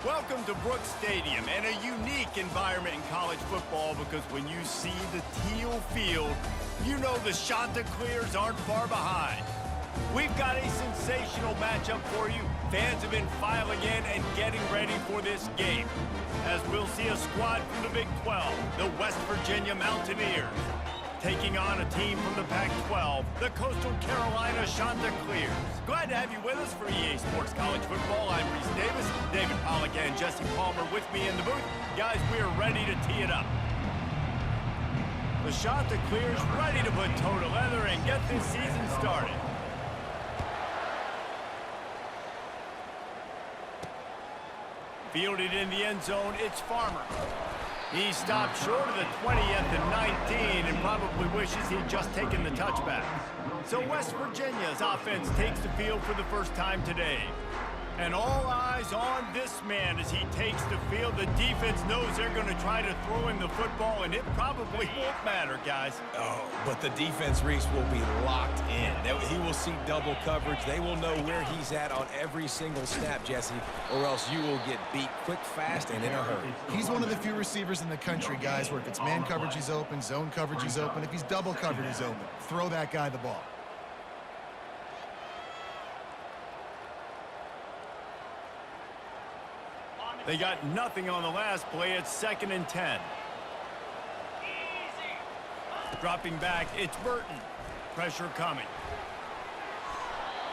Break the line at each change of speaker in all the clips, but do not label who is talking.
Welcome to Brooks Stadium and a unique environment in college football because when you see the teal field, you know the Chanticleers aren't far behind. We've got a sensational matchup for you. Fans have been filing in and getting ready for this game, as we'll see a squad from the Big 12, the West Virginia Mountaineers, taking on a team from the Pac-12, the Coastal Carolina Chanticleers. Glad to have you with us for EA Sports College Football. I'm Reese Davis, David Pollack and Jesse Palmer with me in the booth. Guys, we are ready to tee it up. The Chanticleers ready to put toe to leather and get this season started. Fielded in the end zone, it's Farmer. He stopped short of the 20 at the 19 and probably wishes he'd just taken the touchback. So West Virginia's offense takes the field for the first time today. And all eyes on this man as he takes the field. The defense knows they're going to try to throw him the football, and it probably won't matter, guys.
Oh, but the defense, Reese, will be locked in. He will see double coverage. They will know where he's at on every single snap, Jesse, or else you will get beat quick, fast, and in a hurry.
He's one of the few receivers in the country, guys, where if it's man coverage, he's open, zone coverage, he's open. If he's double covered, he's open. Throw that guy the ball.
They got nothing on the last play. It's 2nd and 10. Dropping back, it's Burton. Pressure coming.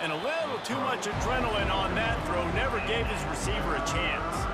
And a little too much adrenaline on that throw. Never gave his receiver a chance.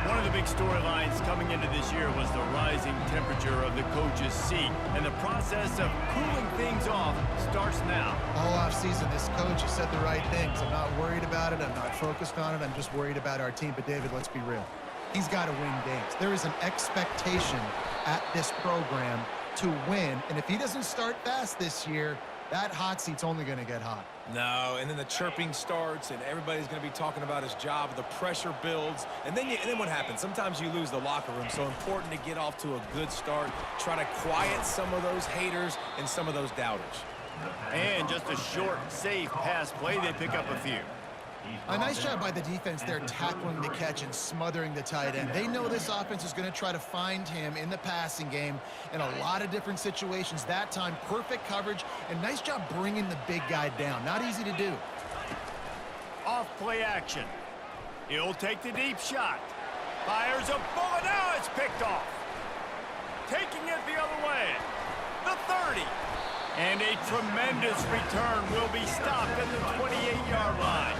One of the big storylines coming into this year was the rising temperature of the coach's seat. And the process of cooling things off starts now.
All offseason, this coach has said the right things. I'm not worried about it. I'm not focused on it. I'm just worried about our team. But, David, let's be real. He's got to win games. There is an expectation at this program to win. And if he doesn't start fast this year, that hot seat's only going to get hot.
No, and then the chirping starts, and everybody's going to be talking about his job. The pressure builds, and then what happens? Sometimes you lose the locker room, so important to get off to a good start. Try to quiet some of those haters and some of those doubters.
And just a short, safe pass play, they pick up a few.
A nice job by the defense there tackling the catch and smothering the tight end. They know this offense is going to try to find him in the passing game in a lot of different situations. That time, perfect coverage, and nice job bringing the big guy down. Not easy to do.
Off play action. He'll take the deep shot. Fires a bullet. Now it's picked off. Taking it the other way. The 30. And a tremendous return will be stopped at the 28-yard line.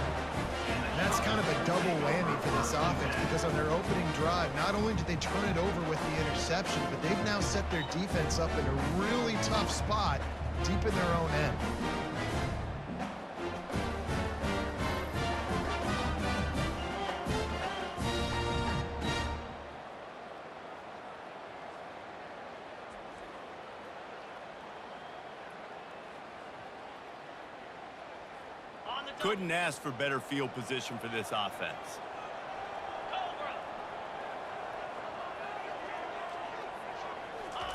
That's kind of a double whammy for this offense because on their opening drive, not only did they turn it over with the interception, but they've now set their defense up in a really tough spot deep in their own end.
Couldn't ask for better field position for this offense.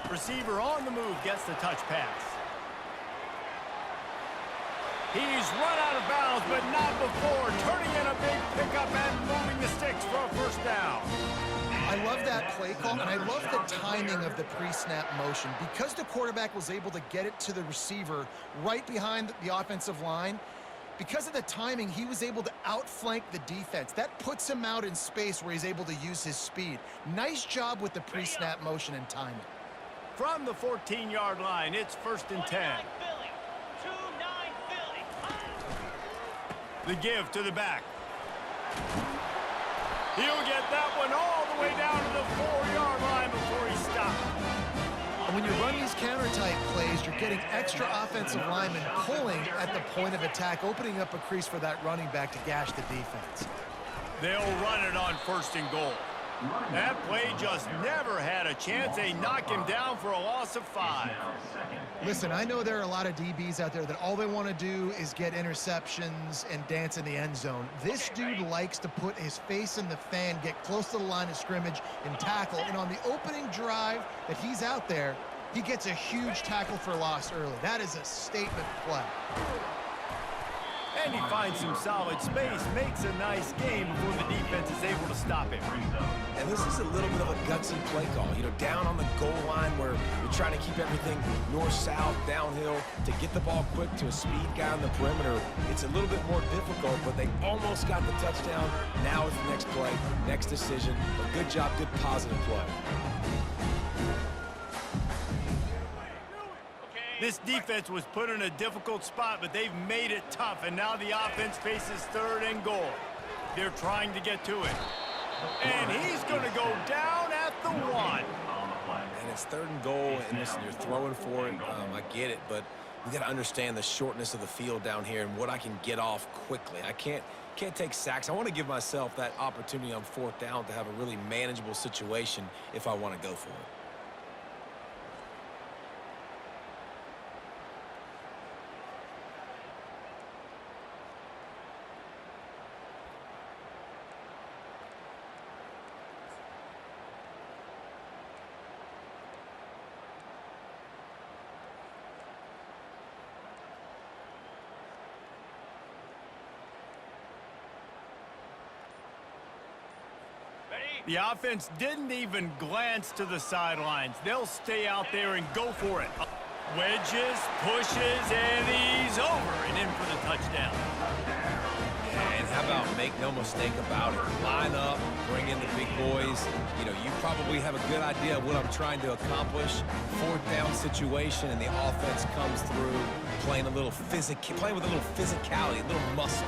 Receiver on the move gets the touch pass. He's run out of bounds, but not before turning in a big pickup and moving the sticks for a first down.
I love that play call, and I love the timing of the pre-snap motion. Because the quarterback was able to get it to the receiver right behind the offensive line, because of the timing, he was able to outflank the defense. That puts him out in space where he's able to use his speed. Nice job with the pre-snap motion and timing.
From the 14-yard line, it's 1st and 10. The give to the back. He'll get that one all the way down to the 4-yard line before he stopped.
And when you run these counter-type plays, you're getting extra offensive linemen pulling at the point of attack, opening up a crease for that running back to gash the defense.
They'll run it on 1st and goal. That play just never had a chance. They knock him down for a loss of 5.
Listen, I know there are a lot of DBs out there that all they want to do is get interceptions and dance in the end zone. This dude likes to put his face in the fan, get close to the line of scrimmage, and tackle. And on the opening drive that he's out there, he gets a huge tackle for loss early. That is a statement play.
And he finds some solid space, makes a nice game before the defense is able to stop him.
And this is a little bit of a gutsy play call. You know, down on the goal line where you're trying to keep everything north-south, downhill, to get the ball quick to a speed guy on the perimeter. It's a little bit more difficult, but they almost got the touchdown. Now it's the next play, next decision. But good job, good positive play.
This defense was put in a difficult spot, but they've made it tough, and now the offense faces 3rd and goal. They're trying to get to it. And he's going to go down at the 1.
And it's 3rd and goal, and listen, you're throwing for it. I get it, but we got to understand the shortness of the field down here and what I can get off quickly. I can't take sacks. I want to give myself that opportunity on 4th down to have a really manageable situation if I want to go for it.
The offense didn't even glance to the sidelines. They'll stay out there and go for it. Wedges, pushes, and he's over and in for the touchdown.
And how about make no mistake about it? Line up, bring in the big boys. You know, you probably have a good idea of what I'm trying to accomplish. 4th down situation, and the offense comes through playing with a little physicality, a little muscle.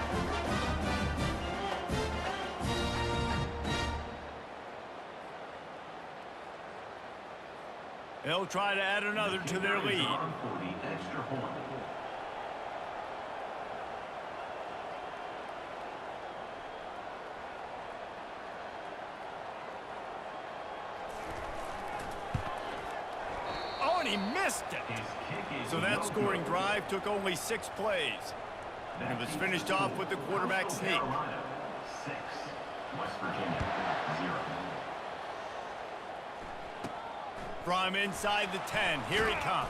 They'll try to add another to their lead. Oh, and he missed it. So that scoring drive took only 6 plays. And it was finished off with the quarterback sneak.
West Virginia, 0.
From inside the 10, here he comes.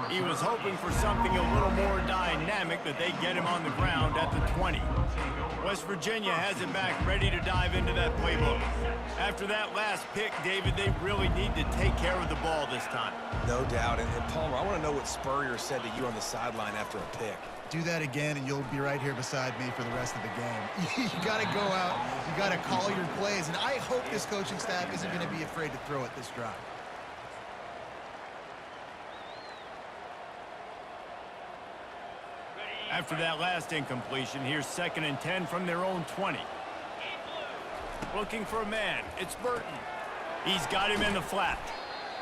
He was hoping for something a little more dynamic, but they get him on the ground at the 20. West Virginia has it back, ready to dive into that playbook. After that last pick, David, they really need to take care of the ball this time.
No doubt. And Palmer, I want to know what Spurrier said to you on the sideline after a pick.
Do that again, and you'll be right here beside me for the rest of the game. You got to go out. You got to call your plays. And I hope this coaching staff isn't going to be afraid to throw it this drive.
After that last incompletion, here's 2nd and 10 from their own 20. Looking for a man. It's Burton. He's got him in the flat.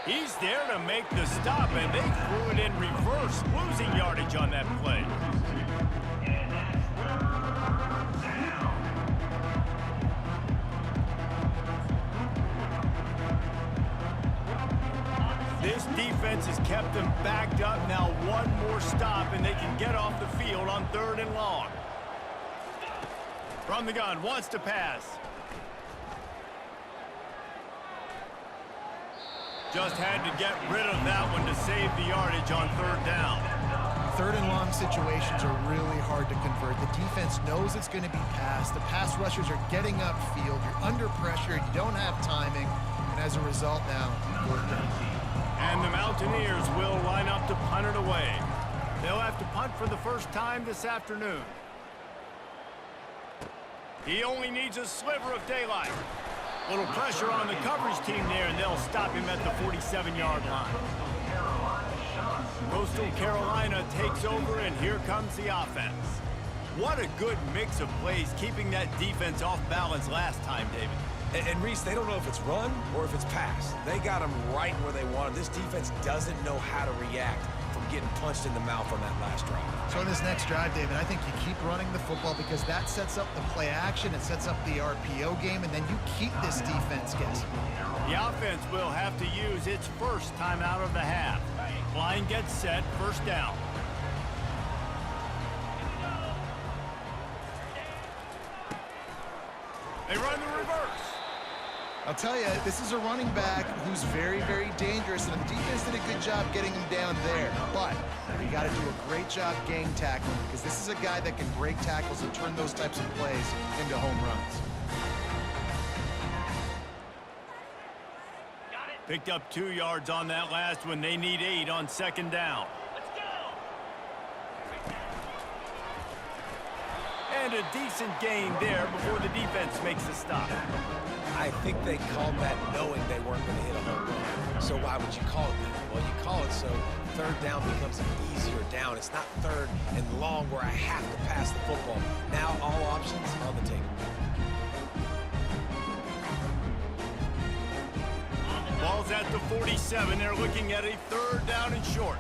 He's there to make the stop, and they threw it in reverse, losing yardage on that play. This defense has kept them backed up. Now one more stop, and they can get off the field on 3rd and long. From the gun, wants to pass. Just had to get rid of that one to save the yardage on 3rd down.
3rd and long situations are really hard to convert. The defense knows it's going to be passed. The pass rushers are getting upfield. You're under pressure. You don't have timing. And as a result now, 4th down.
And the Mountaineers will line up to punt it away. They'll have to punt for the first time this afternoon. He only needs a sliver of daylight. Little pressure on the coverage team there, and they'll stop him at the 47-yard line. Coastal Carolina takes over, and here comes the offense. What a good mix of plays, keeping that defense off balance last time, David.
And Reese, they don't know if it's run or if it's pass. They got them right where they want them. This defense doesn't know how to react from getting punched in the mouth on that last drive.
So in this next drive, David, I think you keep running the football because that sets up the play action, it sets up the RPO game, and then you keep this defense guessing.
The offense will have to use its first time out of the half. Line gets set, 1st down. They run the reverse.
I'll tell you, this is a running back who's very, very dangerous. Harrison, and the defense did a good job getting him down there. But you got to do a great job gang tackling, because this is a guy that can break tackles and turn those types of plays into home runs.
Picked up 2 yards on that last one. They need 8 on second down. And a decent gain there before the defense makes a stop.
I think they called that knowing they weren't going to hit a home run. So why would you call it that? Well, you call it so third down becomes an easier down. It's not third and long where I have to pass the football. Now all options on the table.
Ball's at the 47. They're looking at a third down and short.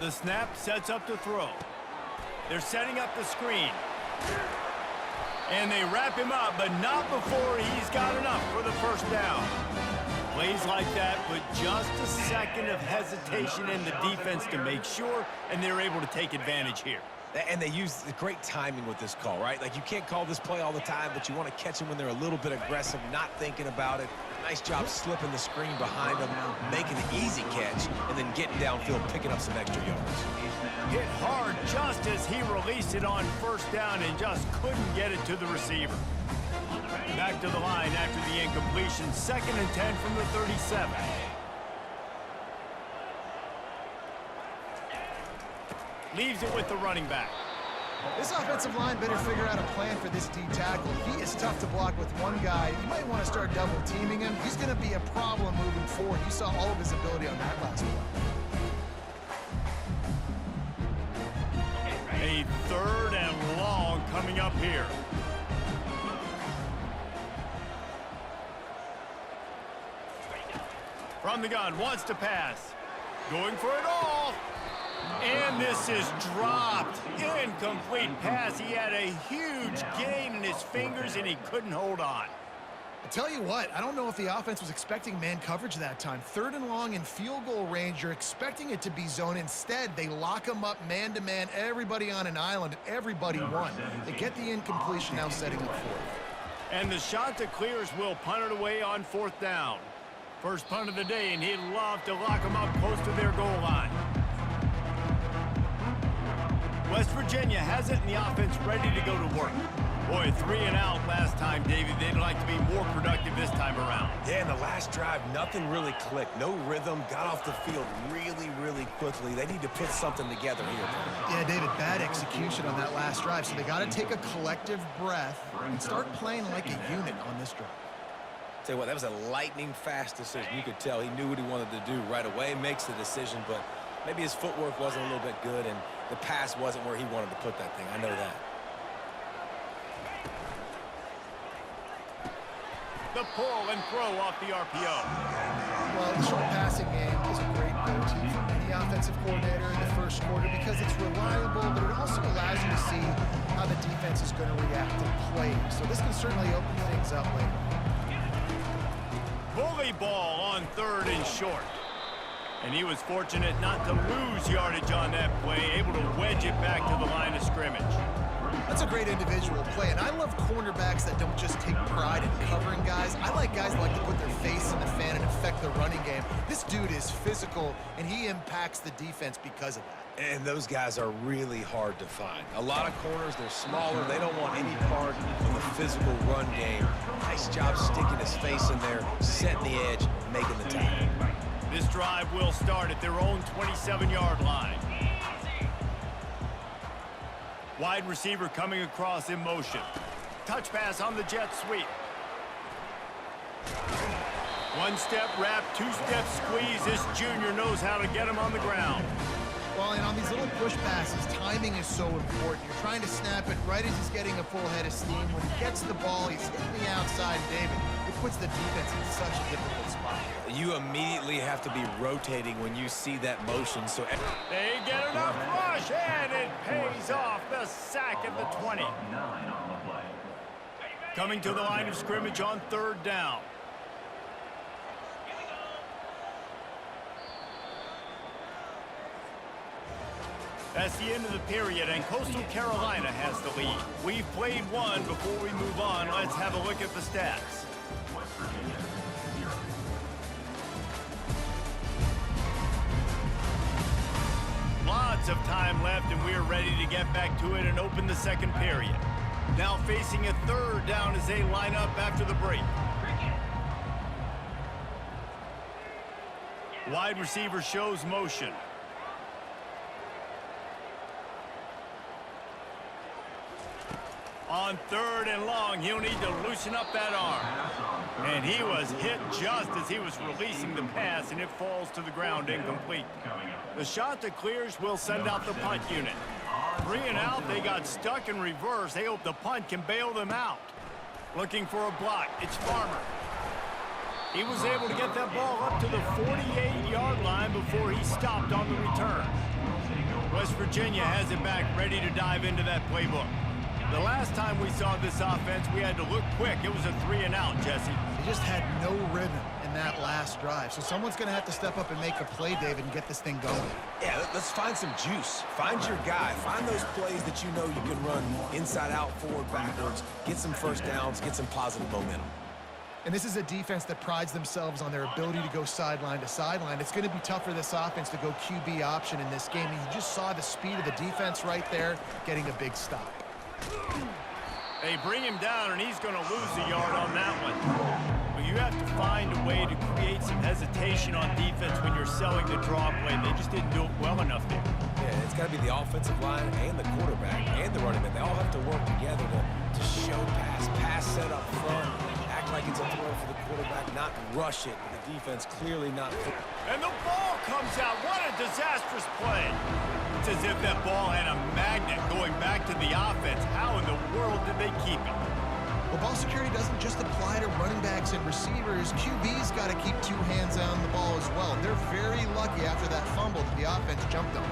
The snap sets up the throw. They're setting up the screen. And they wrap him up, but not before he's got enough for the first down. Plays like that put just a second of hesitation in the defense to make sure, and they're able to take advantage here.
And they use great timing with this call, right? Like, you can't call this play all the time, but you want to catch them when they're a little bit aggressive, not thinking about it. Nice job slipping the screen behind them, making an easy catch, and then getting downfield, picking up some extra yards.
Hit hard just as he released it on first down and just couldn't get it to the receiver. Back to the line after the incompletion. 2nd and 10 from the 37. Leaves it with the running back.
This offensive line better figure out a plan for this D tackle. He is tough to block with one guy. You might want to start double teaming him. He's going to be a problem moving forward. You saw all of his ability on that last play.
A third and long coming up here. From the gun, wants to pass. Going for it all. And this is dropped. Incomplete pass. He had a huge gain in his fingers, and he couldn't hold on.
I tell you what, I don't know if the offense was expecting man coverage that time. 3rd and long in field goal range, you're expecting it to be zone. Instead, they lock him up man-to-man, everybody on an island, and everybody won. They get the incompletion, now setting up 4th.
And the shot that clears will punt it away on 4th down. First punt of the day, and he'd love to lock them up close to their goal line. West Virginia has it, and the offense ready to go to work. Boy, 3 and out last time, David. They'd like to be more productive this time around.
Yeah, in the last drive, nothing really clicked. No rhythm, got off the field really quickly. They need to put something together here.
Yeah, David, bad execution on that last drive, so they got to take a collective breath and start playing like a unit on this drive.
Tell you what, that was a lightning-fast decision. You could tell he knew what he wanted to do right away, makes the decision, but maybe his footwork wasn't a little bit good, and the pass wasn't where he wanted to put that thing. I know that.
The pull and throw off the RPO.
Well, the short passing game is a great go-to for any offensive coordinator in the first quarter because it's reliable, but it also allows you to see how the defense is going to react and play. So this can certainly open things up later.
Bully ball on 3rd and short. And he was fortunate not to lose yardage on that play, able to wedge it back to the line of scrimmage.
That's a great individual play, and I love cornerbacks that don't just take pride in covering guys. I like guys that like to put their face in the fan and affect the running game. This dude is physical, and he impacts the defense because of that.
And those guys are really hard to find. A lot of corners, they're smaller. They don't want any part of the physical run game. Nice job sticking his face in there, setting the edge, making the tackle.
This drive will start at their own 27-yard line. Wide receiver coming across in motion. Touch pass on the jet sweep. 1-step wrap, 2-step squeeze. This junior knows how to get him on the ground.
Well, and on these little push passes, timing is so important. You're trying to snap it right as he's getting a full head of steam. When he gets the ball, he's hitting the outside, David. It puts the defense in such a difficult spot.
You immediately have to be rotating when you see that motion. So
they get enough rush, and it pays off. The sack at the 20. Coming to the line of scrimmage on 3rd down. That's the end of the period, and Coastal Carolina has the lead. We've played one. Before we move on, let's have a look at the stats. minutes of time left, and we're ready to get back to it and open the second period. Now facing a third down as they line up after the break. Wide receiver shows motion. On third and long, he'll need to loosen up that arm. And he was hit just as he was releasing the pass, and it falls to the ground incomplete. The shot that clears will send out the punt unit. 3 and out, they got stuck in reverse. They hope the punt can bail them out. Looking for a block, it's Farmer. He was able to get that ball up to the 48-yard line before he stopped on the return. West Virginia has it back, ready to dive into that playbook. The last time we saw this offense, we had to look quick. It was a 3 and out, Jesse.
They just had no rhythm in that last drive. So someone's going to have to step up and make a play, David, and get this thing going.
Yeah, let's find some juice. Find your guy. Find those plays that you know you can run inside out, forward, backwards, get some first downs, get some positive momentum.
And this is a defense that prides themselves on their ability to go sideline to sideline. It's going to be tough for this offense to go QB option in this game. And you just saw the speed of the defense right there getting a big stop.
They bring him down, and he's going to lose a yard on that one. But you have to find a way to create some hesitation on defense when you're selling the draw play. They just didn't do it well enough there.
Yeah, it's got to be the offensive line and the quarterback and the running back. They all have to work together to show pass set up front, act like it's a throw for the quarterback, not rush it. But the defense clearly not.
And the ball comes out. What a disastrous play. It's as if that ball had a magnet going back to the offense. How in the world did they keep it?
Well, ball security doesn't just apply to running backs and receivers. QB's got to keep 2 hands on the ball as well. They're very lucky after that fumble that the offense jumped on.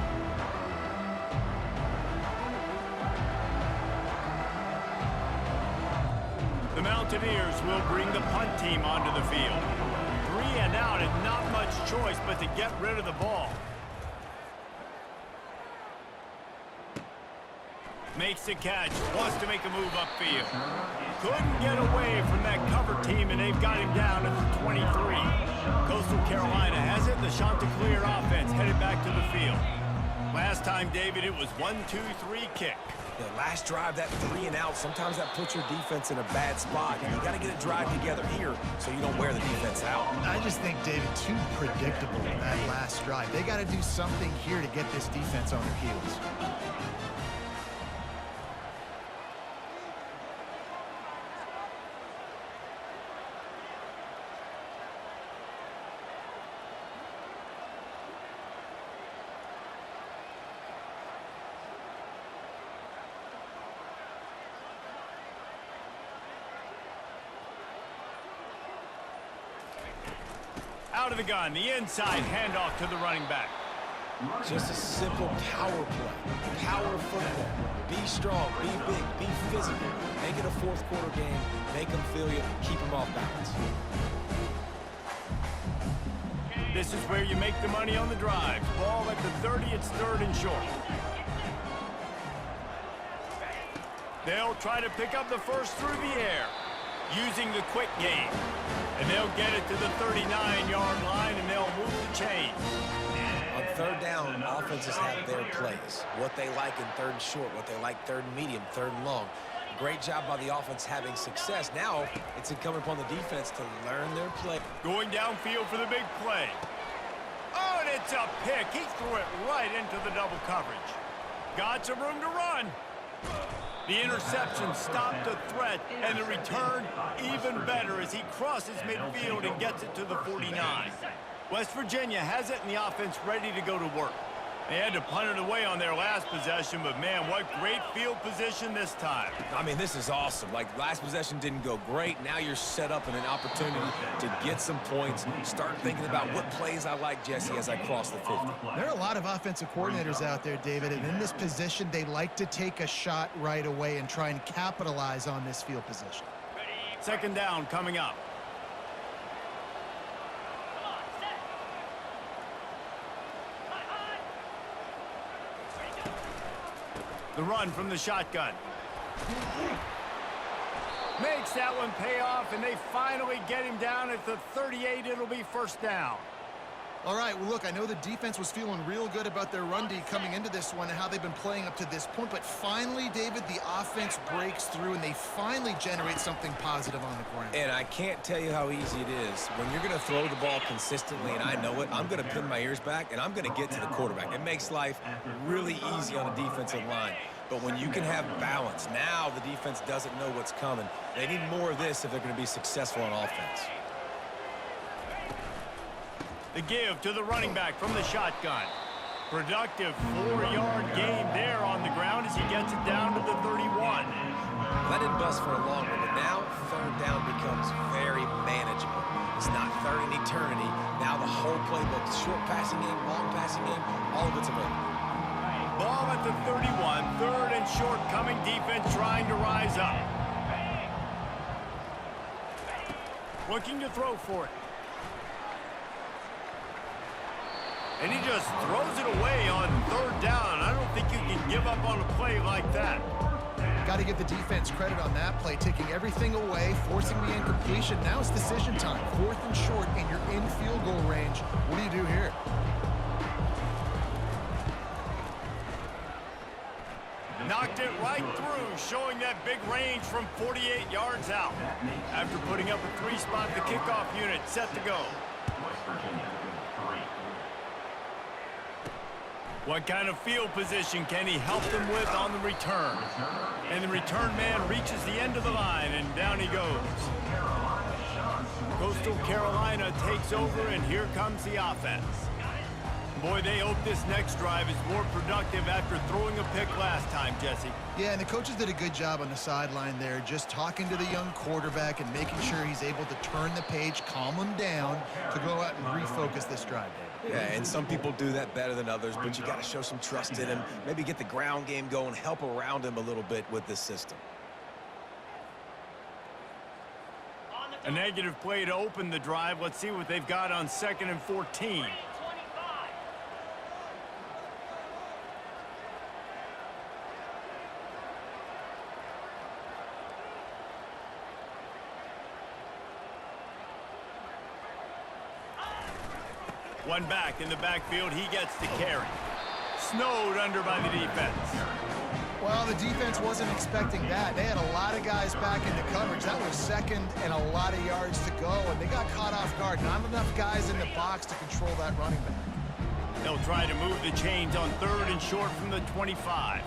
The Mountaineers will bring the punt team onto the field. 3 and out, and not much choice but to get rid of the ball. Makes the catch, wants to make a move upfield. Couldn't get away from that cover team, and they've got him down at the 23. Coastal Carolina has it. The Chanticleer offense headed back to the field. Last time, David, it was 1-2-3 kick.
The last drive, that 3 and out, sometimes that puts your defense in a bad spot. You got to get a drive together here so you don't wear the defense out.
I just think, David, too predictable that last drive. They got to do something here to get this defense on their heels.
Out of the gun, the inside handoff to the running back.
Just a simple power play. Power football. Be strong, be big, be physical. Make it a fourth quarter game. Make them feel you. Keep them off balance.
This is where you make the money on the drive. Ball at the 30, it's 3rd and short. They'll try to pick up the first through the air, using the quick game. And they'll get it to the 39-yard line, and they'll move the chains.
On 3rd down, offenses have their plays. What they like in 3rd and short, what they like 3rd and medium, 3rd and long. Great job by the offense having success. Now it's incumbent upon the defense to learn their play.
Going downfield for the big play. Oh, and it's a pick. He threw it right into the double coverage. Got some room to run. The interception stopped the threat, and the return even better as he crosses midfield and gets it to the 49. West Virginia has it, and the offense ready to go to work. They had to punt it away on their last possession, but man, what great field position this time.
I mean, this is awesome. Like, last possession didn't go great. Now you're set up in an opportunity to get some points. Start thinking about what plays I like, Jesse, as I cross the 50.
There are a lot of offensive coordinators out there, David, and in this position, they like to take a shot right away and try and capitalize on this field position.
2nd down coming up. The run from the shotgun. Makes that one pay off, and they finally get him down at the 38. It'll be 1st down.
All right, well, look, I know the defense was feeling real good about their run D coming into this one and how they've been playing up to this point, but finally, David, the offense breaks through and they finally generate something positive on the ground.
And I can't tell you how easy it is. When you're going to throw the ball consistently, and I know it, I'm going to pin my ears back, and I'm going to get to the quarterback. It makes life really easy on a defensive line. But when you can have balance, now the defense doesn't know what's coming. They need more of this if they're going to be successful on offense.
The give to the running back from the shotgun. Productive 4-yard gain there on the ground as he gets it down to the 31.
That didn't bust for a long one, but now third down becomes very manageable. It's not third in eternity. Now the whole playbook, short passing game, long passing game, all of it's available.
Ball at the 31, third and short, coming defense trying to rise up. Looking to throw for it. And he just throws it away on third down. I don't think you can give up on a play like that.
Got to give the defense credit on that play, taking everything away, forcing the incompletion. Now it's decision time. Fourth and short, and you're in field goal range. What do you do here?
Knocked it right through, showing that big range from 48 yards out. After putting up a 3-spot, the kickoff unit set to go. What kind of field position can he help them with on the return? And the return man reaches the end of the line, and down he goes. Coastal Carolina takes over, and here comes the offense. Boy, they hope this next drive is more productive after throwing a pick last time, Jesse.
Yeah, and the coaches did a good job on the sideline there, just talking to the young quarterback and making sure he's able to turn the page, calm him down to go out and refocus this drive, Dave.
Yeah, and some people do that better than others, but you got to show some trust in him, maybe get the ground game going, help around him a little bit with this system.
A negative play to open the drive. Let's see what they've got on 2nd and 14. One back in the backfield, he gets the carry. Snowed under by the defense.
Well, the defense wasn't expecting that. They had a lot of guys back into coverage. That was second and a lot of yards to go, and they got caught off guard. Not enough guys in the box to control that running back.
They'll try to move the chains on 3rd and short from the 25.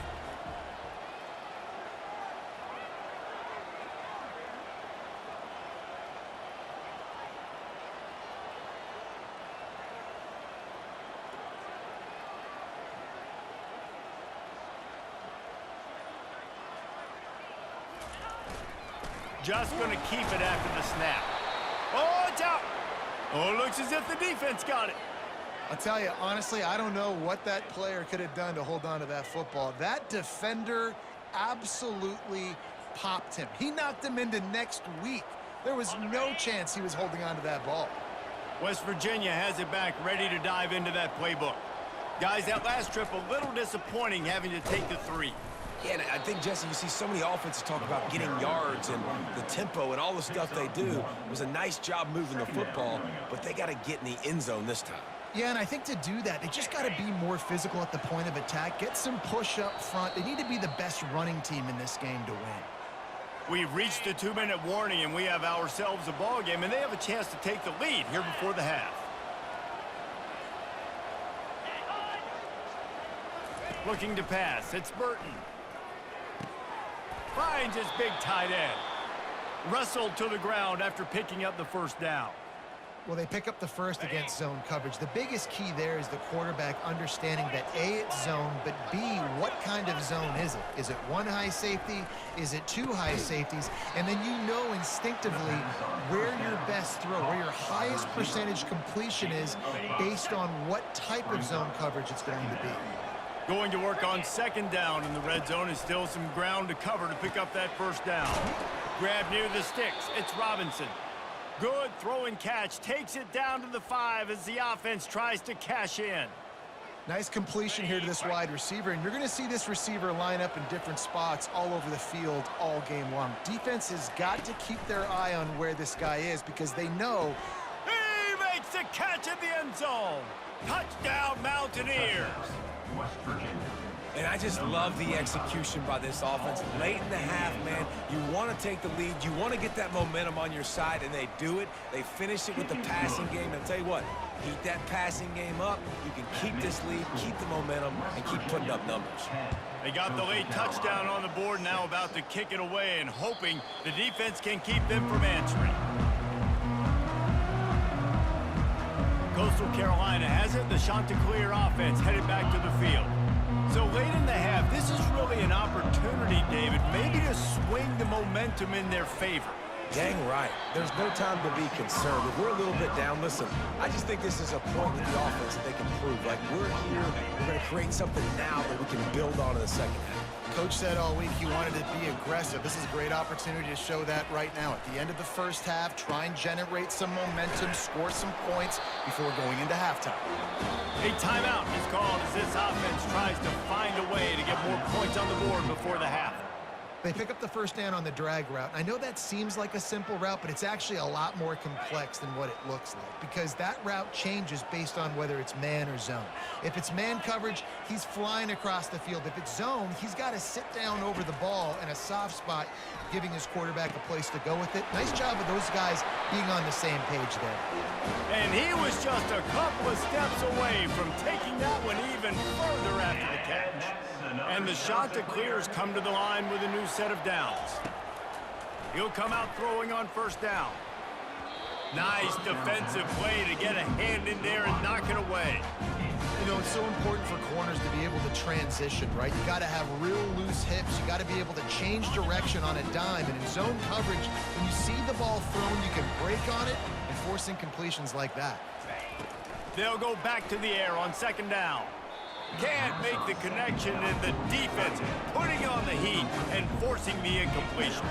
Just going to keep it after the snap. Oh, it's out. Oh, it looks as if the defense got it.
I'll tell you, honestly, I don't know what that player could have done to hold on to that football. That defender absolutely popped him. He knocked him into next week. There was no chance he was holding on to that ball.
West Virginia has it back, ready to dive into that playbook. Guys, that last trip a little disappointing having to take the 3.
Yeah, and I think, Jesse, you see so many offenses talk about getting yards and the tempo and all the stuff they do. It was a nice job moving the football, but they got to get in the end zone this time.
Yeah, and I think to do that, they just got to be more physical at the point of attack, get some push up front. They need to be the best running team in this game to win.
We've reached the 2-minute warning, and we have ourselves a ball game, and they have a chance to take the lead here before the half. Looking to pass, it's Burton. Finds his big tight end. Wrestled to the ground after picking up the first down.
Well, they pick up the first against zone coverage. The biggest key there is the quarterback understanding that A, it's zone, but B, what kind of zone is it? Is it 1 high safety? Is it 2 high safeties? And then you know instinctively where your best throw, where your highest percentage completion is based on what type of zone coverage it's going to be.
Going to work on 2nd down in the red zone, is still some ground to cover to pick up that first down. Grab near the sticks, it's Robinson. Good throw and catch, takes it down to the 5 as the offense tries to cash in.
Nice completion here to this wide receiver, and you're going to see this receiver line up in different spots all over the field all game long. Defense has got to keep their eye on where this guy is because they know
He makes the catch in the end zone. Touchdown, Mountaineers.
And I just love the execution by this offense. Late in the half, man, you want to take the lead. You want to get that momentum on your side, and they do it. They finish it with the passing game. And I'll tell you what, keep that passing game up. You can keep this lead, keep the momentum, and keep putting up numbers.
They got the late touchdown on the board, now about to kick it away and hoping the defense can keep them from answering. Coastal Carolina has it. The Chanticleer offense headed back to the field. So late in the half, this is really an opportunity, David, maybe to swing the momentum in their favor.
Dang right. There's no time to be concerned. If we're a little bit down, listen, I just think this is a point with the offense that they can prove. Like, we're here, we're going to create something now that we can build on in the second half.
Coach said all week he wanted to be aggressive. This is a great opportunity to show that right now. At the end of the first half, try and generate some momentum, score some points before going into halftime.
A timeout is called as this offense tries to find a way to get more points on the board before the half.
They pick up the first down on the drag route. I know that seems like a simple route, but it's actually a lot more complex than what it looks like because that route changes based on whether it's man or zone. If it's man coverage, he's flying across the field. If it's zone, he's got to sit down over the ball in a soft spot, giving his quarterback a place to go with it. Nice job of those guys being on the same page there.
And he was just a couple of steps away from taking that one even further after the catch. And the Chanticleers come to the line with a new set of downs. He'll come out throwing on first down. Nice defensive play to get a hand in there and knock it away.
You know, it's so important for corners to be able to transition, right? You got to have real loose hips. You got to be able to change direction on a dime. And in zone coverage, when you see the ball thrown, you can break on it and force incompletions like that.
They'll go back to the air on second down. Can't make the connection, and the defense putting on the heat and forcing the incompletion.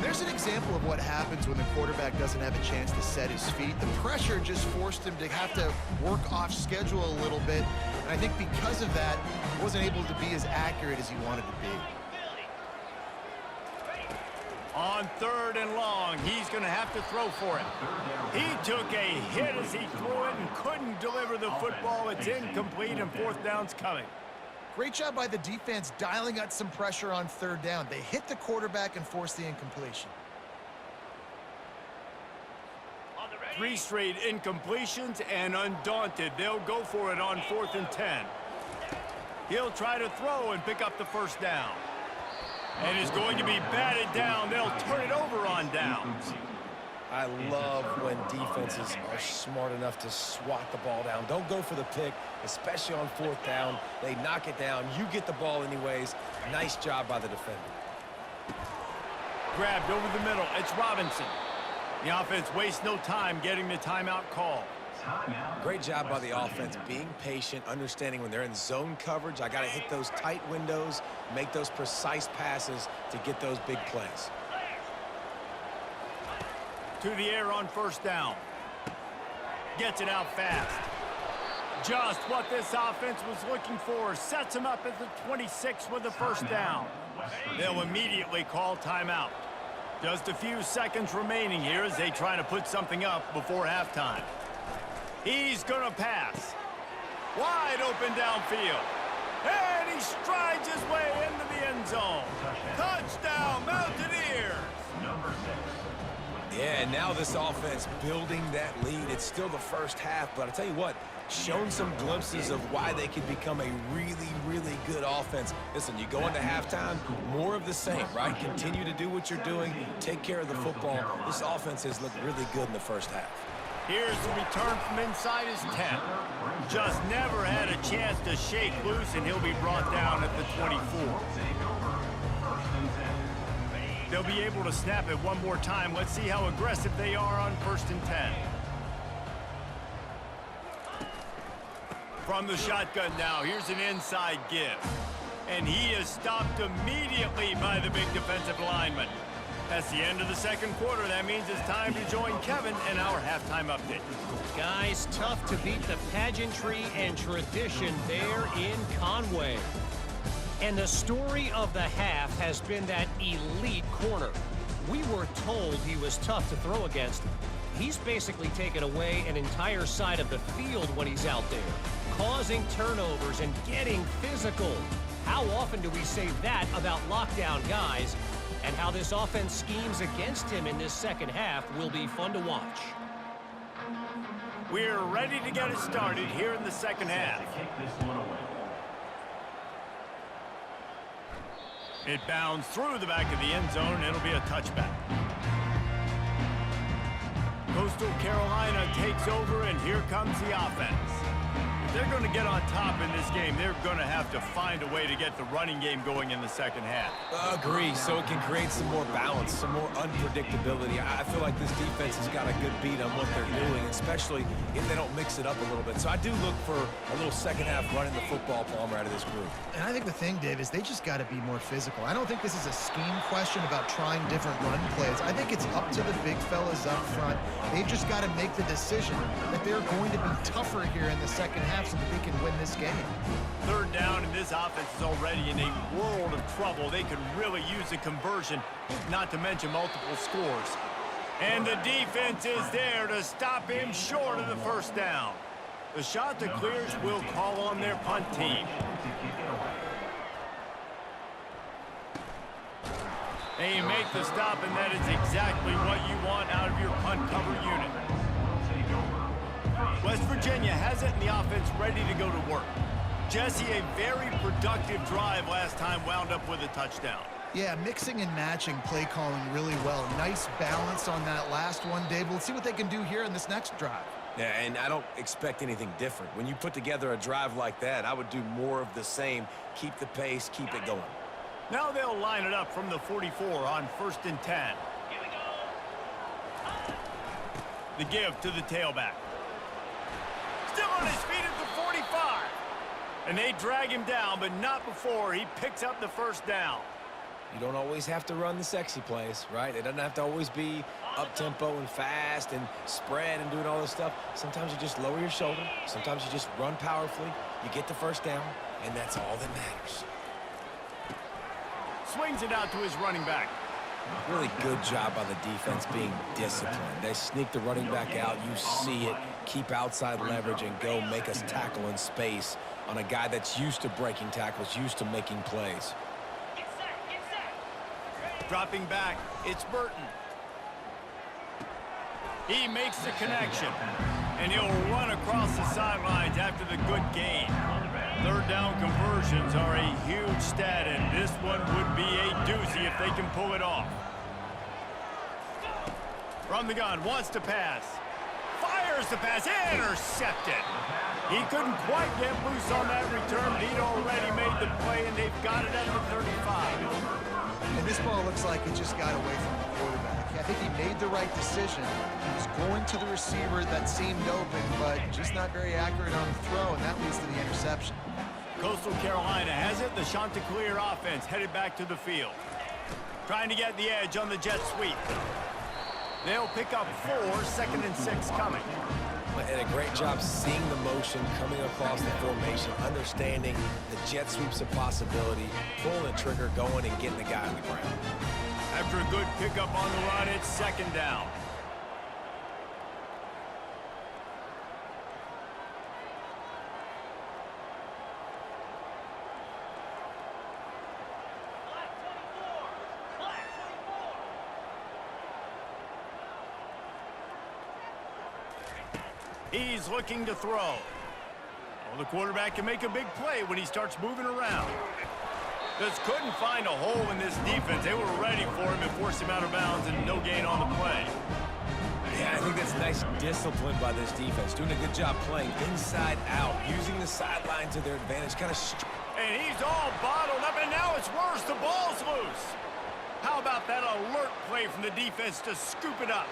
There's an example of what happens when the quarterback doesn't have a chance to set his feet. The pressure just forced him to have to work off schedule a little bit. And I think because of that, he wasn't able to be as accurate as he wanted to be.
On third and long, he's going to have to throw for it. He took a hit as he threw it and couldn't deliver the football. It's incomplete, and fourth down's coming.
Great job by the defense dialing out some pressure on third down. They hit the quarterback and forced the incompletion.
3 straight incompletions, and undaunted, they'll go for it on 4th and 10. He'll try to throw and pick up the first down. And is going to be batted down. They'll turn it over on downs.
I love when defenses are smart enough to swat the ball down. Don't go for the pick, especially on 4th down. They knock it down. You get the ball anyways. Nice job by the defender.
Grabbed over the middle. It's Robinson. The offense wastes no time getting the timeout call.
Great job by the offense, being patient, understanding when they're in zone coverage, I got to hit those tight windows, make those precise passes to get those big plays.
To the air on first down. Gets it out fast. Just what this offense was looking for. Sets him up at the 26 with the first down. They'll immediately call timeout. Just a few seconds remaining here as they try to put something up before halftime. He's going to pass. Wide open downfield. And he strides his way into the end zone. Touchdown, Mountaineers!
Yeah, and now this offense building that lead. It's still the first half, but I tell you what, shown some glimpses of why they could become a really, really good offense. Listen, you go into halftime, more of the same, right? Continue to do what you're doing, take care of the football. This offense has looked really good in the first half.
Here's the return from inside his 10. Just never had a chance to shake loose, and he'll be brought down at the 24. They'll be able to snap it one more time. Let's see how aggressive they are on 1st and 10. From the shotgun now, here's an inside give. And he is stopped immediately by the big defensive lineman. That's the end of the second quarter. That means it's time to join Kevin in our halftime update.
Guys, tough to beat the pageantry and tradition there in Conway. And the story of the half has been that elite corner. We were told he was tough to throw against. He's basically taken away an entire side of the field when he's out there, causing turnovers and getting physical. How often do we say that about lockdown guys? And how this offense schemes against him in this second half will be fun to watch.
We're ready to get it started here in the second half. It bounds through the back of the end zone, and it'll be a touchback. Coastal Carolina takes over, and here comes the offense. If they're going to get on top in this game, they're going to have to find a way to get the running game going in the second half.
Agree, so it can create some more balance, some more unpredictability. I feel like this defense has got a good beat on what they're doing, especially if they don't mix it up a little bit. So I do look for a little second half running the football, Palmer, out of this group.
And I think the thing, Dave, is they just got to be more physical. I don't think this is a scheme question about trying different run plays. I think it's up to the big fellas up front. They've just got to make the decision that they're going to be tougher here in the second half so that they can win this game.
Third down, and this offense is already in a world of trouble. They could really use a conversion, not to mention multiple scores. And the defense is there to stop him short of the first down. The Chanticleers will call on their punt team. They make the stop, and that is exactly what you want out of your punt cover unit. West Virginia has it, and the offense ready to go to work. Jesse, a very productive drive last time, wound up with a touchdown.
Yeah, mixing and matching play calling really well. Nice balance on that last one, Dave. We'll see what they can do here in this next drive.
Yeah, and I don't expect anything different. When you put together a drive like that, I would do more of the same. Keep the pace, keep it going.
Now they'll line it up from the 44 on 1st and 10. The give to the tailback. Still on his feet at the 45. And they drag him down, but not before he picks up the first down.
You don't always have to run the sexy plays, right? It doesn't have to always be up-tempo and fast and spread and doing all this stuff. Sometimes you just lower your shoulder. Sometimes you just run powerfully. You get the first down, and that's all that matters.
Swings it out to his running back.
Really good job by the defense being disciplined. They sneak the running back out. You see it. Keep outside leverage and go make us tackle in space on a guy that's used to breaking tackles, used to making plays.
Dropping back, it's Burton. He makes the connection, and he'll run across the sidelines after the good gain. Third down conversions are a huge stat, and this one would be a doozy if they can pull it off. From the gun, wants to pass. Fires the pass, intercepted. He couldn't quite get loose on that return, but he'd already made the play, and they've got it at the 35.
And this ball looks like it just got away from the quarterback. I think he made the right decision. He was going to the receiver that seemed open, but just not very accurate on the throw, and that leads to the interception.
Coastal Carolina has it. The Chanticleer offense headed back to the field. Trying to get the edge on the jet sweep. They'll pick up 4, 2nd and 6 coming.
And a great job seeing the motion coming across the formation, understanding the jet sweep's a possibility, pulling the trigger, going and getting the guy on the ground.
After a good pickup on the run, it's 2nd down. He's looking to throw. Well, the quarterback can make a big play when he starts moving around. Just couldn't find a hole in this defense. They were ready for him and forced him out of bounds, and no gain on the play.
Yeah, I think that's nice discipline by this defense. Doing a good job playing inside out, using the sideline to their advantage.
And he's all bottled up, and now it's worse. The ball's loose. How about that alert play from the defense to scoop it up?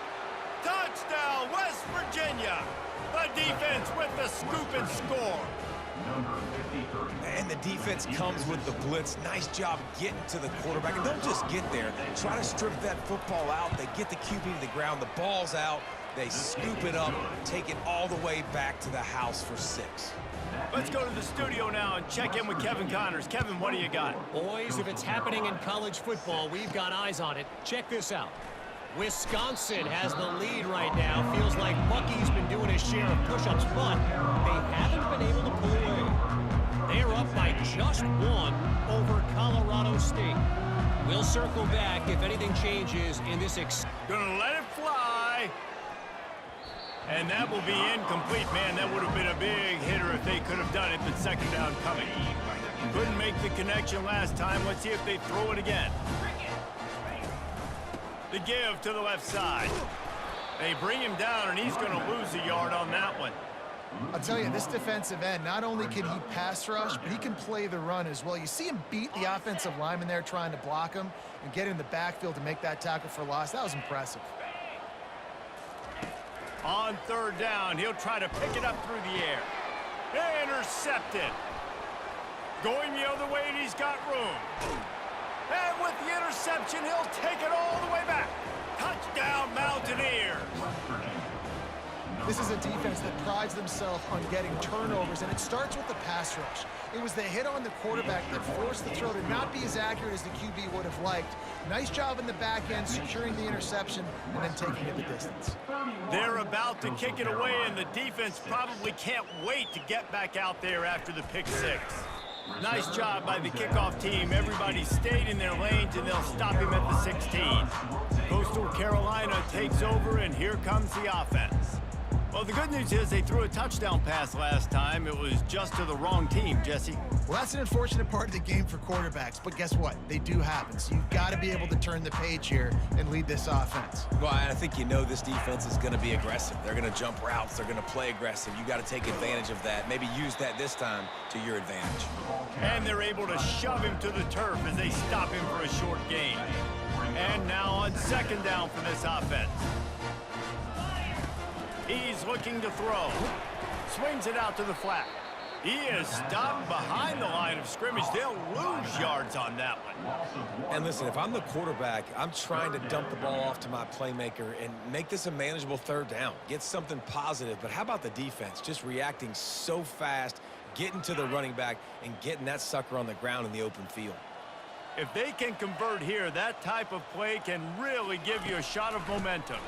Touchdown, West Virginia. The defense with the scoop and score.
And the defense comes with the blitz. Nice job getting to the quarterback. And don't just get there. Try to strip that football out. They get the QB to the ground. The ball's out. They scoop it up, take it all the way back to the house for 6.
Let's go to the studio now and check in with Kevin Connors. Kevin, what do you got?
Boys, if it's happening in college football, we've got eyes on it. Check this out. Wisconsin has the lead right now. Feels like Bucky's been doing his share of push-ups, but they haven't been able to pull away. They are up by just one over Colorado State. We'll circle back if anything changes in this.
Gonna let it fly. And that will be incomplete. Man, that would have been a big hitter if they could have done it, but second down coming. Couldn't make the connection last time. Let's see if they throw it again. The give to the left side. They bring him down, and he's going to lose a yard on that one.
I'll tell you, this defensive end, not only can he pass rush, but he can play the run as well. You see him beat the offensive lineman there trying to block him and get in the backfield to make that tackle for loss. That was impressive.
On third down, he'll try to pick it up through the air. Intercepted. Going the other way, and he's got room. And with the interception, he'll take it all the way back. Touchdown, Mountaineers.
This is a defense that prides themselves on getting turnovers, and it starts with the pass rush. It was the hit on the quarterback that forced the throw to not be as accurate as the QB would have liked. Nice job in the back end, securing the interception, and then taking it the distance.
They're about to kick it away, and the defense probably can't wait to get back out there after the pick six. Nice job by the kickoff team. Everybody stayed in their lanes, and they'll stop him at the 16. Coastal Carolina takes over, and here comes the offense. Well, the good news is they threw a touchdown pass last time. It was just to the wrong team, Jesse.
Well, that's an unfortunate part of the game for quarterbacks, but guess what? They do happen, so you've got to be able to turn the page here and lead this offense.
Well, I think you know this defense is going to be aggressive. They're going to jump routes. They're going to play aggressive. You got to take advantage of that. Maybe use that this time to your advantage.
And they're able to shove him to the turf as they stop him for a short gain. And now on second down for this offense. He's looking to throw. Swings it out to the flat. He is stopped behind the line of scrimmage. They'll lose yards on that one.
And listen, if I'm the quarterback, I'm trying to dump the ball off to my playmaker and make this a manageable third down. Get something positive. But how about the defense? Just reacting so fast, getting to the running back, and getting that sucker on the ground in the open field.
If they can convert here, that type of play can really give you a shot of momentum.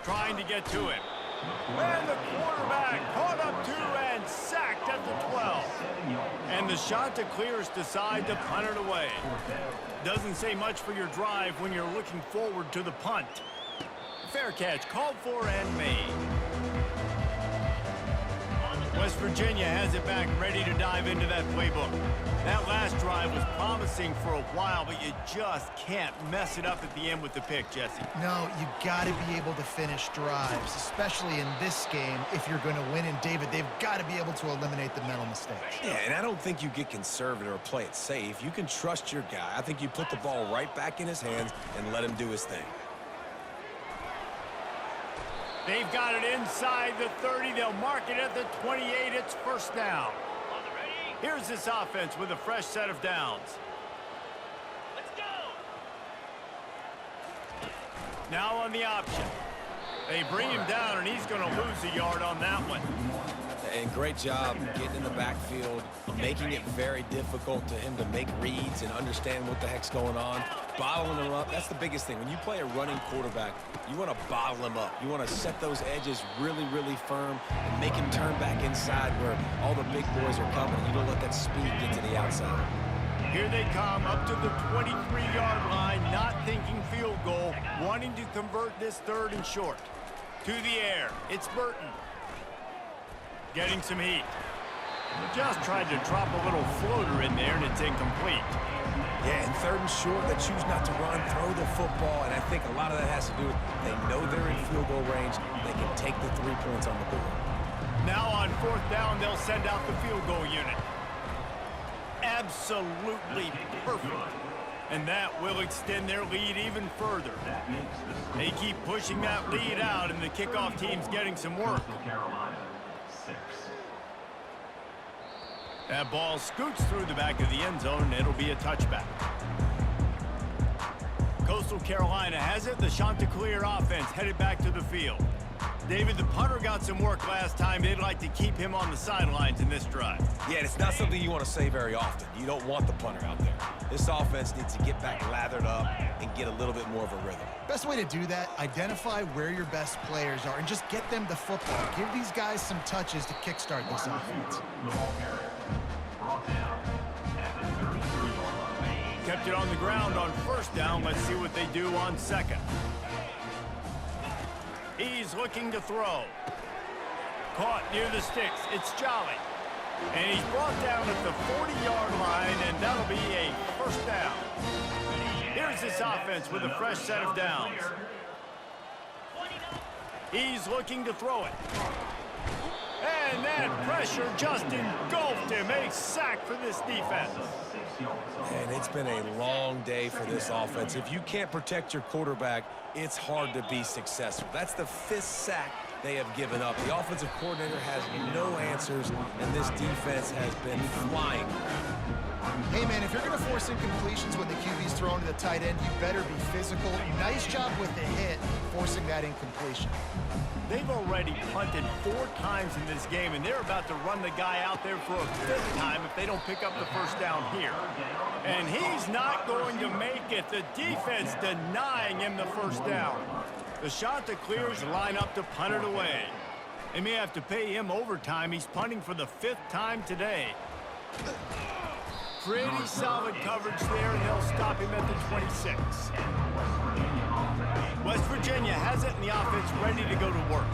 Trying to get to it. And the quarterback caught up to and sacked at the 12. And the shot to clears decide to punt it away. Doesn't say much for your drive when you're looking forward to the punt. Fair catch called for and made. West Virginia has it back, ready to dive into that playbook. That last drive was promising for a while, but you just can't mess it up at the end with the pick, Jesse.
No, you got to be able to finish drives, especially in this game. If you're going to win, and David, they've got to be able to eliminate the mental mistakes.
Yeah, and I don't think you get conservative or play it safe. You can trust your guy. I think you put the ball right back in his hands and let him do his thing.
They've got it inside the 30. They'll mark it at the 28. It's first down. Here's this offense with a fresh set of downs. Let's go. Now on the option. They bring him down, and he's going to lose a yard on that one.
And great job getting in the backfield, making it very difficult to him to make reads and understand what the heck's going on. Bottling him up, that's the biggest thing. When you play a running quarterback, you want to bottle him up. You want to set those edges really, really firm and make him turn back inside where all the big boys are coming. You don't let that speed get to the outside.
Here they come up to the 23-yard line, not thinking field goal, wanting to convert this third and short. To the air, it's Burton. Getting some heat. Just tried to drop a little floater in there, and it's incomplete.
Yeah, and third and short, they choose not to run, throw the football, and I think a lot of that has to do with they know they're in field goal range. They can take the 3 points on the board.
Now on fourth down, they'll send out the field goal unit. Absolutely perfect. And that will extend their lead even further. They keep pushing that lead out, and the kickoff team's getting some work. That ball scoots through the back of the end zone, and it'll be a touchback. Coastal Carolina has it. The Chanticleer offense headed back to the field. David, the punter got some work last time. They'd like to keep him on the sidelines in this drive.
Yeah, and it's not something you want to say very often. You don't want the punter out there. This offense needs to get back lathered up and get a little bit more of a rhythm.
Best way to do that, identify where your best players are and just get them the football. Give these guys some touches to kickstart this offense.
Kept it on the ground on first down. Let's see what they do on second. He's looking to throw. Caught near the sticks. It's Jolly. And he's brought down at the 40-yard line, and that'll be a first down. Here's this offense with a fresh set of downs. He's looking to throw it. And that pressure just engulfed him. A sack for this defense.
And it's been a long day for this offense. If you can't protect your quarterback, it's hard to be successful. That's the 5th sack they have given up. The offensive coordinator has no answers, and this defense has been flying.
Hey, man, if you're going to force incompletions when the QB's thrown to the tight end, you better be physical. Nice job with the hit, forcing that incompletion.
They've already punted 4 times in this game, and they're about to run the guy out there for a 5th time if they don't pick up the first down here. And he's not going to make it. The defense denying him the first down. The Chanticleers line up to punt it away. They may have to pay him overtime. He's punting for the 5th time today. Pretty solid coverage there, and they'll stop him at the 26. West Virginia has it, and the offense ready to go to work.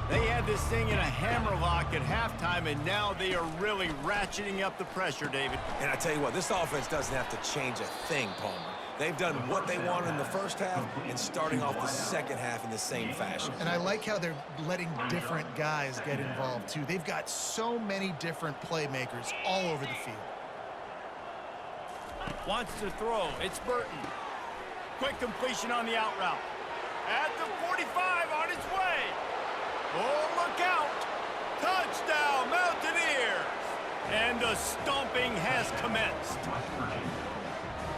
They had this thing in a hammerlock at halftime, and now they are really ratcheting up the pressure, David.
And I tell you what, this offense doesn't have to change a thing, Palmer. They've done what they wanted in the first half and starting off the second half in the same fashion.
And I like how they're letting different guys get involved, too. They've got so many different playmakers all over the field.
Wants to throw. It's Burton. Quick completion on the out route. At the 45 on its way. Oh, look out. Touchdown, Mountaineers. And the stomping has commenced.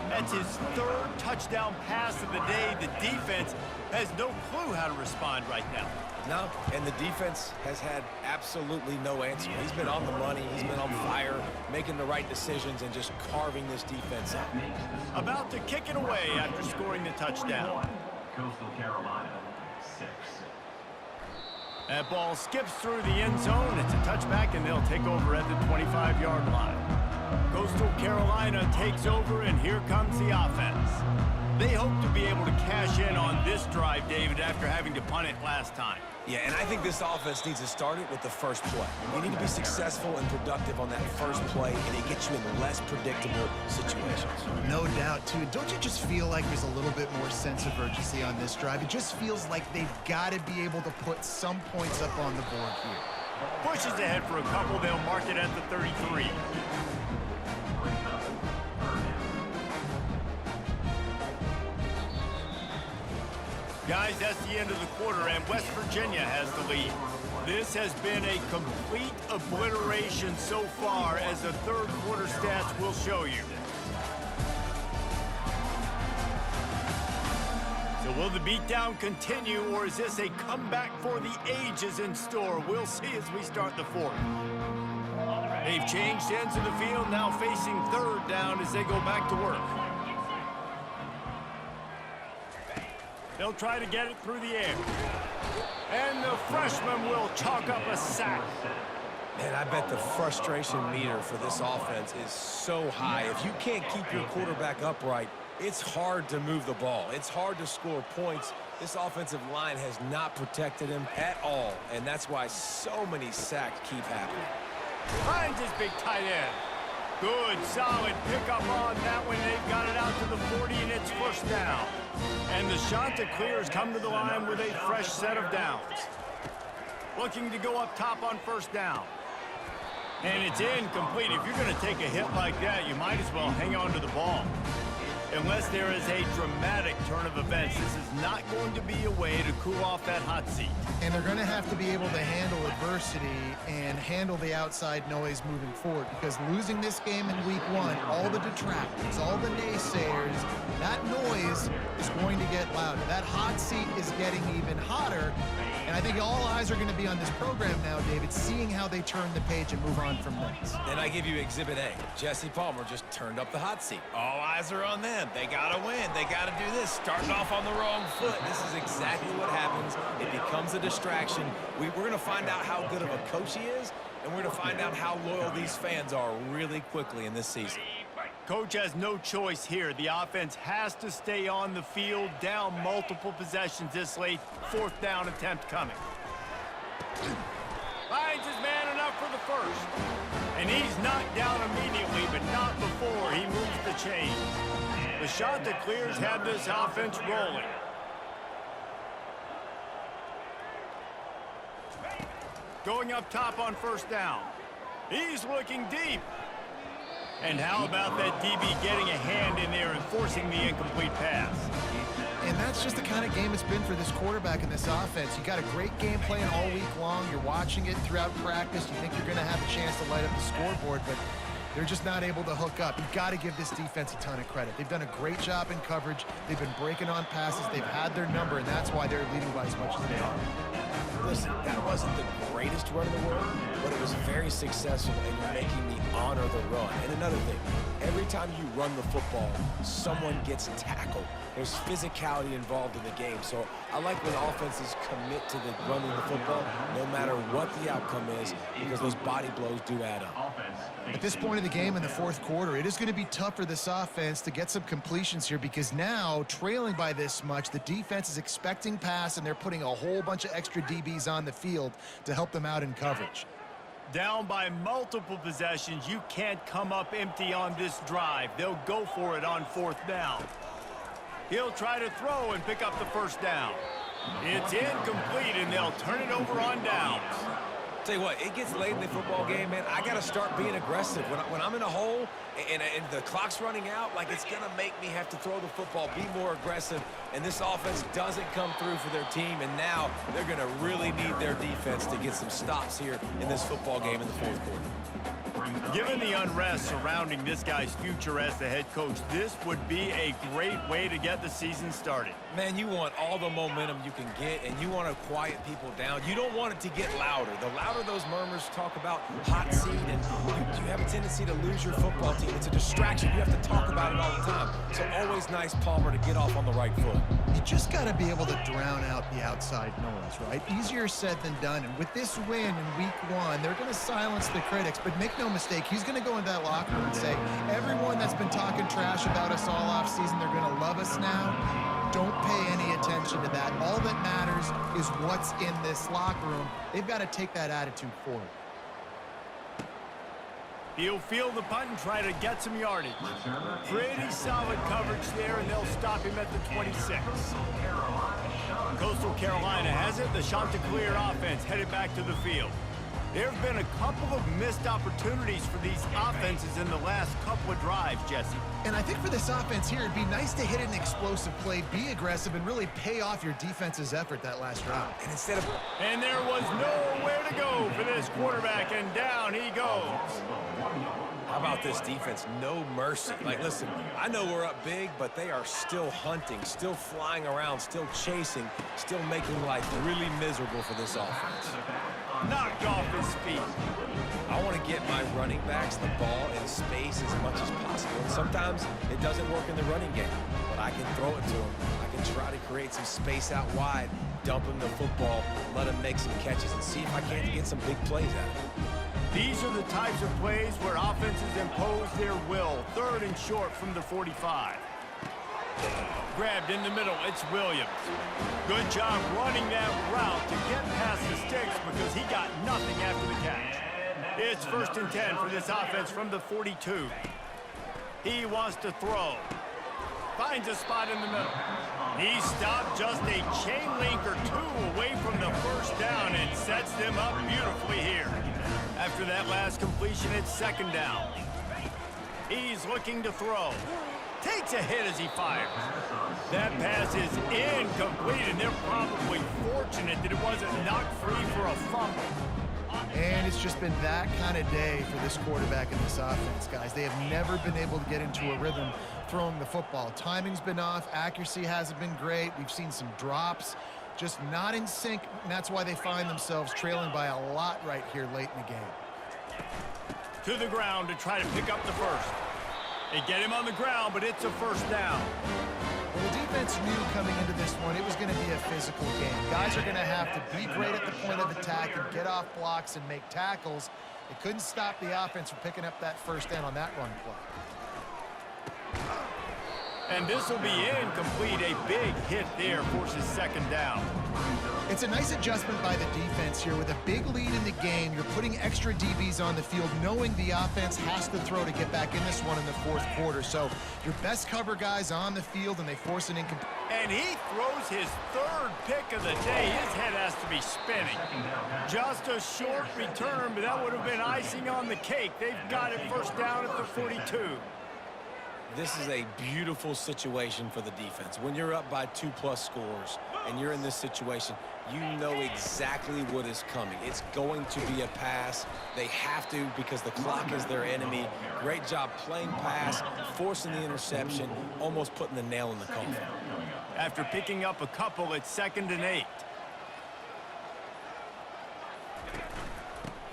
That's his 3rd touchdown pass of the day. The defense has no clue how to respond right now.
No, and the defense has had absolutely no answer. He's been on the money. He's been on fire, making the right decisions and just carving this defense up.
About to kick it away after scoring the touchdown.
Coastal Carolina, 6.
That ball skips through the end zone. It's a touchback, and they'll take over at the 25-yard line. Coastal Carolina takes over, and here comes the offense. They hope to be able to cash in on this drive, David, after having to punt it last time.
Yeah, and I think this offense needs to start it with the first play. You need to be successful and productive on that first play, and it gets you in less predictable situations.
No doubt, too. Don't you just feel like there's a little bit more sense of urgency on this drive? It just feels like they've got to be able to put some points up on the board here.
Pushes ahead for a couple. They'll mark it at the 33. Guys, that's the end of the quarter, and West Virginia has the lead. This has been a complete obliteration so far, as the 3rd quarter stats will show you. So will the beatdown continue, or is this a comeback for the ages in store? We'll see as we start the 4th. They've changed ends of the field, now facing 3rd down as they go back to work. They'll try to get it through the air. And the freshman will chalk up a sack.
Man, I bet the frustration meter for this offense is so high. If you can't keep your quarterback upright, it's hard to move the ball. It's hard to score points. This offensive line has not protected him at all, and that's why so many sacks keep happening.
Finds his big tight end. Good, solid pickup on that one. They've got it out to the 40, and it's first down. And the Chanticleers come to the line with a fresh set of downs. Looking to go up top on first down. And it's incomplete. If you're going to take a hit like that, you might as well hang on to the ball. Unless there is a dramatic turn of events, this is not going to be a way to cool off that hot seat.
And they're going to have to be able to handle adversity and handle the outside noise moving forward, because losing this game in week 1, all the detractors, all the naysayers, that noise is going to get louder. That hot seat is getting even hotter, And I think all eyes are going to be on this program now, David, seeing how they turn the page and move on from this.
And I give you Exhibit A. Jesse Palmer just turned up the hot seat. All eyes are on them. They got to win. They got to do this. Starting off on the wrong foot. This is exactly what happens. It becomes a distraction. We're going to find out how good of a coach he is, and we're going to find out how loyal these fans are really quickly in this season.
Coach has no choice here. The offense has to stay on the field, down multiple possessions this late. 4th down attempt coming. Finds his man enough for the first. And he's knocked down immediately, but not before he moves the chains. The shot that clears had this offense rolling. Going up top on 1st down. He's looking deep. And how about that DB getting a hand in there and forcing the incomplete pass?
And that's just the kind of game it's been for this quarterback in this offense. You got a great game plan all week long. You're watching it throughout practice. You think you're going to have a chance to light up the scoreboard, but they're just not able to hook up. You've got to give this defense a ton of credit. They've done a great job in coverage. They've been breaking on passes. They've had their number, and that's why they're leading by as much as they are.
Listen, that wasn't the greatest run in the world, but it was very successful, and you're making me honor the run. And another thing, every time you run the football, someone gets tackled. There's physicality involved in the game. So I like when offenses commit to the running the football, no matter what the outcome is, because those body blows do add up.
At this point of the game in the 4th quarter, it is going to be tough for this offense to get some completions here because now, trailing by this much, the defense is expecting pass, and they're putting a whole bunch of extra DBs on the field to help them out in coverage.
Down by multiple possessions, you can't come up empty on this drive. They'll go for it on 4th down. He'll try to throw and pick up the 1st down. It's incomplete, and they'll turn it over on downs.
Tell you what, it gets late in the football game, man. I got to start being aggressive. When I'm in a hole and the clock's running out, like, it's going to make me have to throw the football, be more aggressive, and this offense doesn't come through for their team, and now they're going to really need their defense to get some stops here in this football game in the 4th quarter.
Given the unrest surrounding this guy's future as the head coach, this would be a great way to get the season started.
Man, you want all the momentum you can get, and you want to quiet people down. You don't want it to get louder. The louder those murmurs talk about hot seat, and you have a tendency to lose your football team. It's a distraction. You have to talk about it all the time. So always nice, Palmer, to get off on the right foot.
You just got to be able to drown out the outside noise, right? Easier said than done. And with this win in week 1, they're going to silence the critics. But make no mistake, he's going to go into that locker room and say, everyone that's been talking trash about us all offseason, they're going to love us now. Don't pay any attention to that. All that matters is what's in this locker room. They've got to take that attitude forward.
He'll field the punt and try to get some yardage. Pretty solid coverage there, and they'll stop him at the 26. Coastal Carolina has it. The Chanticleer offense headed back to the field. There have been a couple of missed opportunities for these offenses in the last couple of drives, Jesse.
And I think for this offense here, it'd be nice to hit an explosive play, be aggressive, and really pay off your defense's effort that last drive.
And instead of...
And there was nowhere to go for this quarterback, and down he goes.
How about this defense? No mercy. Like, listen, I know we're up big, but they are still hunting, still flying around, still chasing, still making life really miserable for this offense.
Knocked off his feet.
I want to get my running backs the ball in space as much as possible. And sometimes it doesn't work in the running game, but I can throw it to them. I can try to create some space out wide, dump him the football, let him make some catches, and see if I can't get some big plays out of it.
These are the types of plays where offenses impose their will. 3rd and short from the 45. Grabbed in the middle, it's Williams. Good job running that route to get past the sticks because he got nothing after the catch. It's 1st and 10 for this offense from the 42. He wants to throw. Finds a spot in the middle. He stopped just a chain link or 2 away from the 1st down and sets them up beautifully here. After that last completion, it's 2nd down. He's looking to throw. Takes a hit as he fires. That pass is incomplete, and they're probably fortunate that it wasn't knocked free for a fumble.
And it's just been that kind of day for this quarterback in this offense, guys. They have never been able to get into a rhythm throwing the football. Timing's been off. Accuracy hasn't been great. We've seen some drops. Just not in sync, and that's why they find themselves trailing by a lot right here late in the game.
To the ground to try to pick up the first. They get him on the ground, but it's a first down.
Well, the defense knew coming into this one it was going to be a physical game. Guys are going to have to be great at the point of attack and get off blocks and make tackles. They couldn't stop the offense from picking up that first down on that run play.
And this will be incomplete. A big hit there forces second down.
It's a nice adjustment by the defense here. With a big lead in the game, you're putting extra DBs on the field, knowing the offense has to throw to get back in this one in the fourth quarter. So your best cover guys on the field, and they force an incomplete.
And he throws his third pick of the day. His head has to be spinning. Just a short return, but that would have been icing on the cake. They've got it first down at the 42.
This is a beautiful situation for the defense. When you're up by 2+ scores and you're in this situation, you know exactly what is coming. It's going to be a pass. They have to, because the clock is their enemy. Great job playing pass, forcing the interception, almost putting the nail in the coffin.
After picking up a couple, it's 2nd and 8.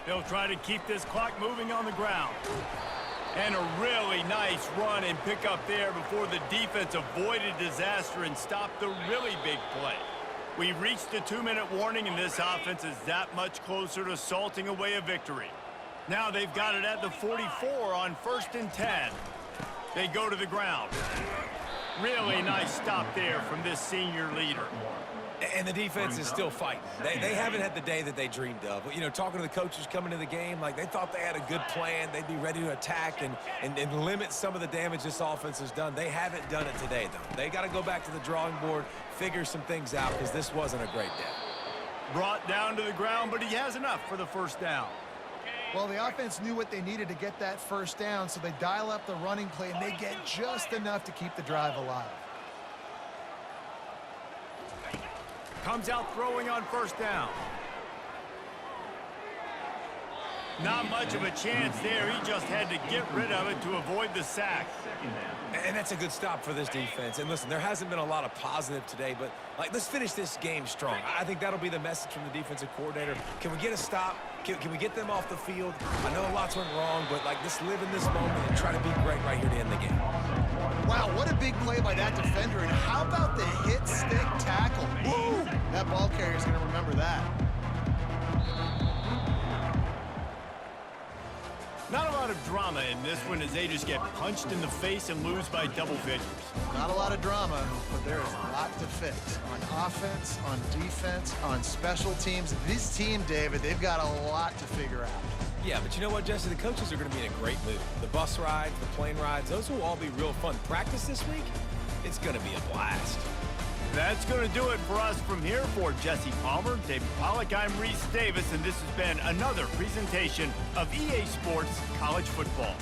They'll try to keep this clock moving on the ground. And a really nice run and pick up there before the defense avoided disaster and stopped the really big play. We reached the 2-minute warning, and this offense is that much closer to salting away a victory. Now they've got it at the 44 on 1st and 10. They go to the ground. Really nice stop there from this senior leader.
And the defense is still fighting. They haven't had the day that they dreamed of. You know, talking to the coaches coming to the game, like they thought they had a good plan. They'd be ready to attack and limit some of the damage this offense has done. They haven't done it today, though. They got to go back to the drawing board, figure some things out, because this wasn't a great day.
Brought down to the ground, but he has enough for the first down.
Well, the offense knew what they needed to get that first down, so they dial up the running play, and they get just enough to keep the drive alive.
Comes out throwing on first down. Not much of a chance there. He just had to get rid of it to avoid the sack.
And that's a good stop for this defense. And listen, there hasn't been a lot of positive today, but like, let's finish this game strong. I think that'll be the message from the defensive coordinator. Can we get a stop? Can we get them off the field? I know lots went wrong, but like, let's live in this moment and try to be great right here to end the game.
Wow, what a big play by that defender. And how about the hit stick tackle? Woo! That ball carrier's going to remember that.
Not a lot of drama in this one as they just get punched in the face and lose by double figures.
Not a lot of drama, but there is a lot to fix. On offense, on defense, on special teams. This team, David, they've got a lot to figure out.
Yeah, but you know what, Jesse? The coaches are going to be in a great mood. The bus rides, the plane rides, those will all be real fun. Practice this week, it's going to be a blast.
That's going to do it for us from here. For Jesse Palmer, David Pollack, I'm Reese Davis, and this has been another presentation of EA Sports College Football.